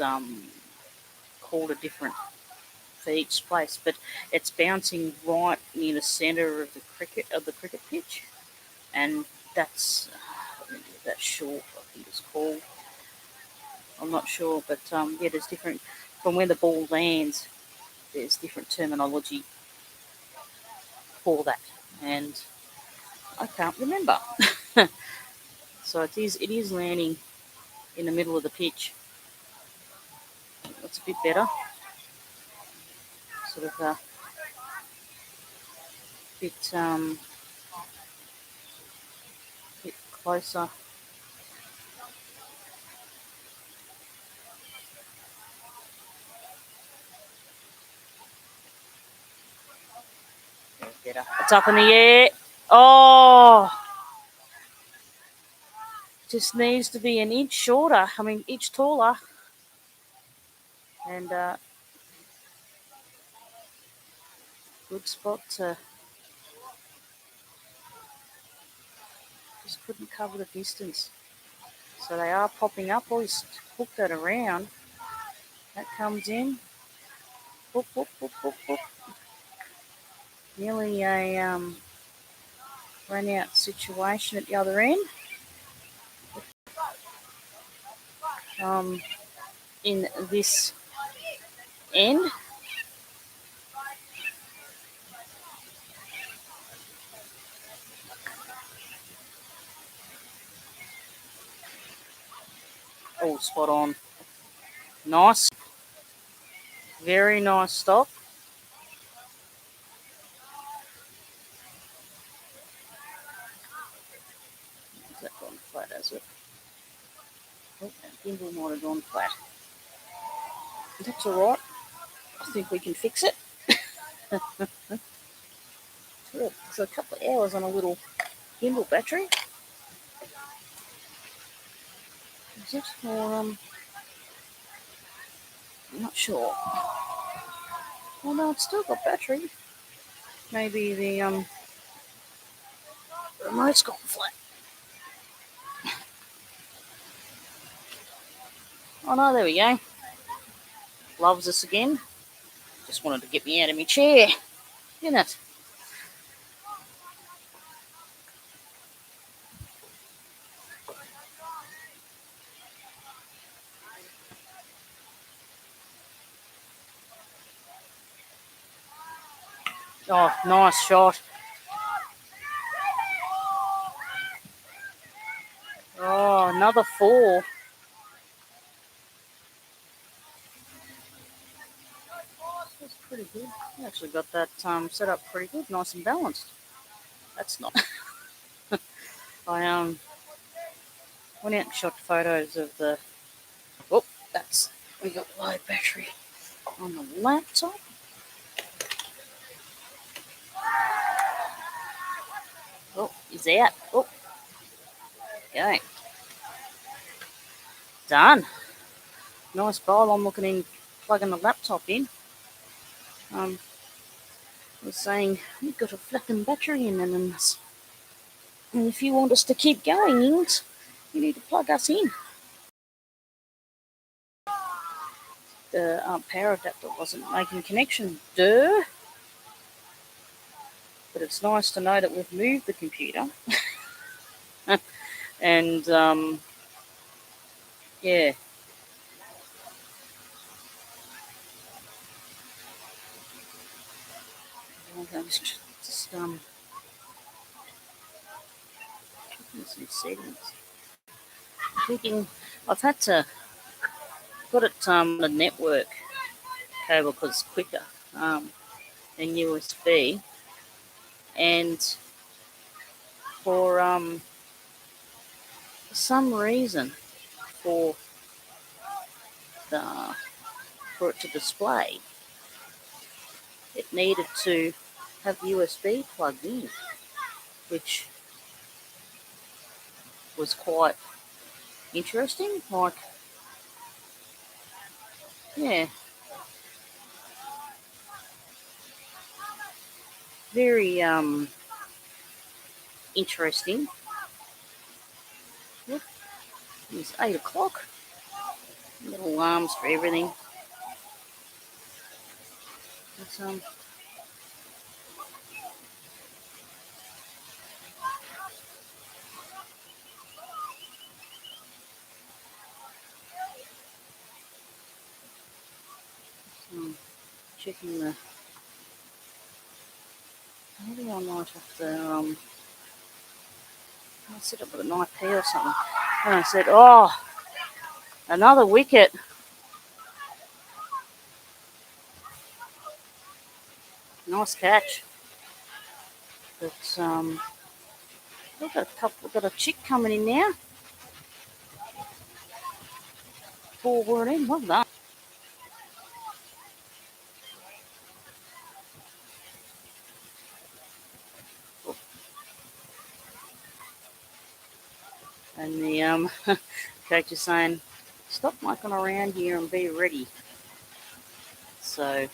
called a different for each place, but it's bouncing right near the centre of the cricket pitch, and that's short. I think it's called. I'm not sure, but yeah, there's different, from where the ball lands, there's different terminology for that, and I can't remember. So it is landing in the middle of the pitch. That's a bit better. Sort of a bit closer. Better. It's up in the air. Oh, just needs to be an inch shorter. I mean, inch taller. And good spot to just couldn't cover the distance. So they are popping up. Always hook that around. That comes in. Boop, boop, boop, boop, boop. Nearly a run out situation at the other end. In this end. Oh, spot on. Nice. Very nice stop. Has that gone flat, has it? Oh, that gimbal might have gone flat. That's all right. I think we can fix it. So a couple of hours on a little gimbal battery. Is it? Or, I'm not sure. Oh no, it's still got battery. Maybe the remote's gone flat. Oh no, there we go. Loves us again. Just wanted to get me out of my chair. Isn't it? Oh, nice shot. Oh, another 4. That's pretty good. I actually got that set up pretty good, nice and balanced. That's not. I went out and shot photos of the. Oh, we got low battery on the laptop. Oh, he's out. Oh, okay. Done. Nice bowl. I'm looking in, plugging the laptop in. I was saying, we've got a flipping battery in and if you want us to keep going, you need to plug us in. The power adapter wasn't making connection. Duh. But it's nice to know that we've moved the computer. And, yeah. Just some settings. I'm thinking I've had to put it the network cable because it's quicker than USB, and for some reason for it to display, it needed to have USB plugged in, which was quite interesting. Like, yeah, very interesting. Yep. It's 8 o'clock. Little alarms for everything. It's, checking the. Maybe I might have to I'll sit up with an IP or something. And I said, oh, another wicket. Nice catch. But we've got a chick coming in now. For Woorinen, well done. And the coach is saying, stop mucking around here and be ready. So,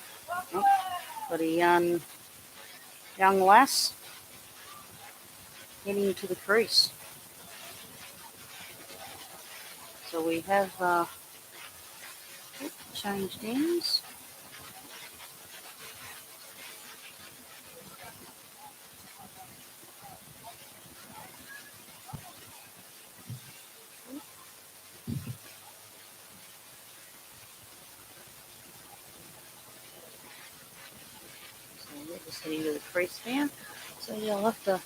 got a young lass heading to the crease. So we have changed ends. So we're just heading to the crease now. So yeah, I'll have to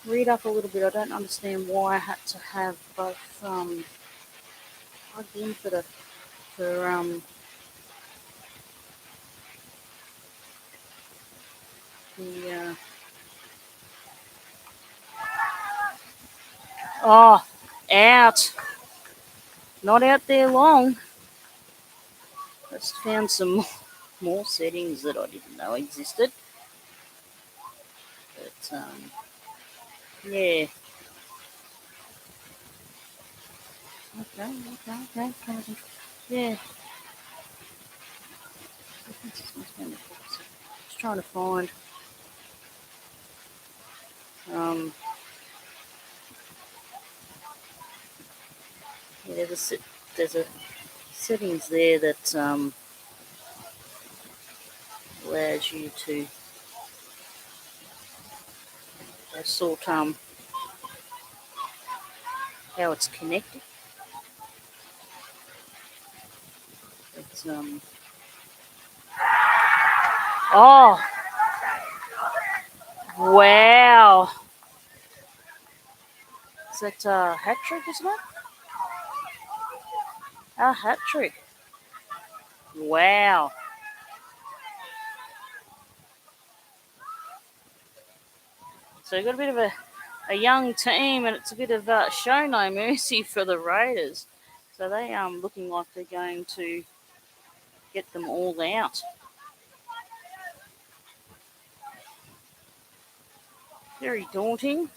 read up a little bit. I don't understand why I had to have both plugged in for the oh, out. Not out there long. Just found some more settings that I didn't know existed. But yeah. Okay. Yeah. Just trying to find yeah, there's a settings there that allows you to sort how it's connected. It's oh wow, is that a hat trick, isn't it? A hat trick. Wow. So we've got a bit of a young team, and it's a bit of show no mercy for the Raiders. So they looking like they're going to get them all out. Very daunting,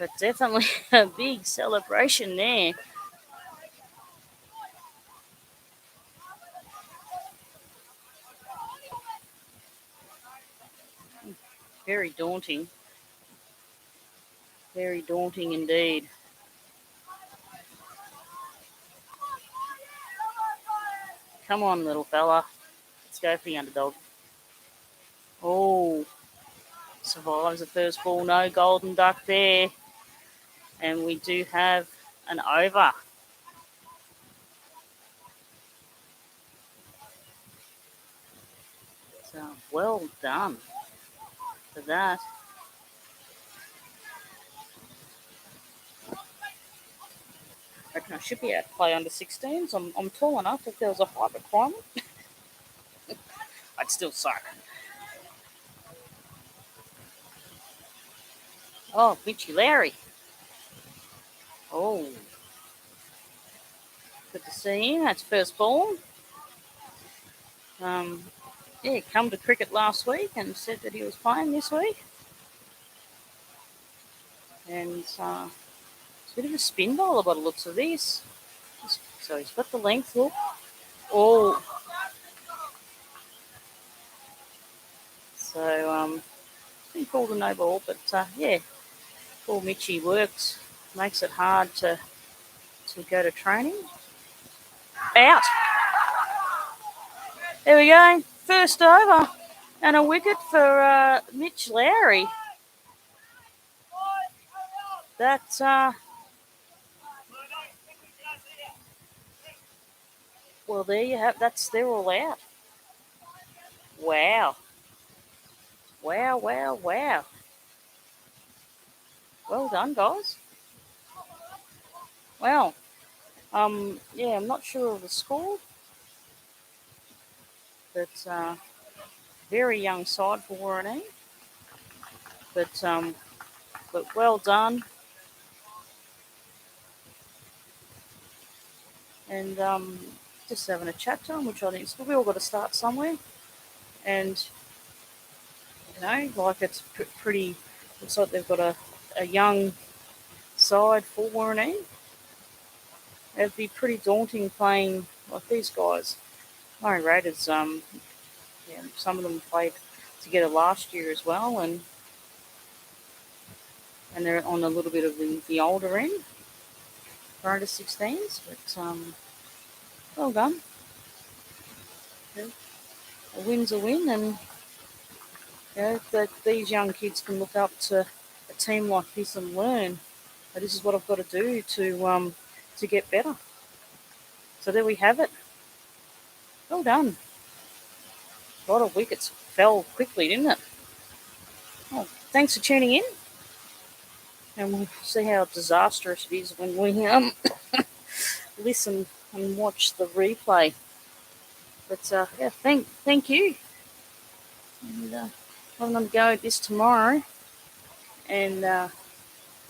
but definitely a big celebration there. Very daunting. Very daunting indeed. Come on, little fella. Let's go for the underdog. Oh, survives the first ball. No golden duck there. And we do have an over. So well done for that. I reckon I should be able to play under 16s. I'm tall enough. If there was a height requirement, I'd still suck. Oh, Mitchy Larry. Oh, good to see him. That's first ball. Yeah, come to cricket last week and said that he was playing this week. And it's a bit of a spin bowler by the looks of this. So he's got the length look. Oh. So, been called a no ball, but yeah, poor Mitchy works, makes it hard to go to training. Out. There we go. First over and a wicket for Mitch Lowry. That's Well, there you have. They're all out. Wow. Wow, wow, wow. Well done, guys. Wow. Yeah, I'm not sure of the score, but very young side for Woorinen. But well done. And just having a chat to them, which I think is we all got to start somewhere. And like it's pretty. Looks like they've got a young side for Woorinen. It'd be pretty daunting playing like these guys. Murray Raiders, yeah, some of them played together last year as well, and they're on a little bit of the older end for under 16s. But well done. Yeah. A win's a win, and that these young kids can look up to a team like this and learn that this is what I've got to do to get better. So there we have it. Well done. A lot of wickets fell quickly, didn't it? Well, thanks for tuning in, and we'll see how disastrous it is when we listen and watch the replay. But yeah, thank you. And I'm going to go at this tomorrow, and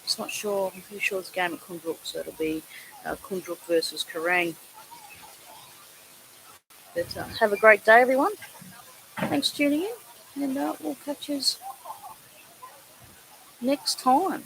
just not sure. I'm pretty sure it's a game at Kundruk, so it'll be Kundruk versus Kerrang. But have a great day, everyone. Thanks for tuning in, and we'll catch you next time.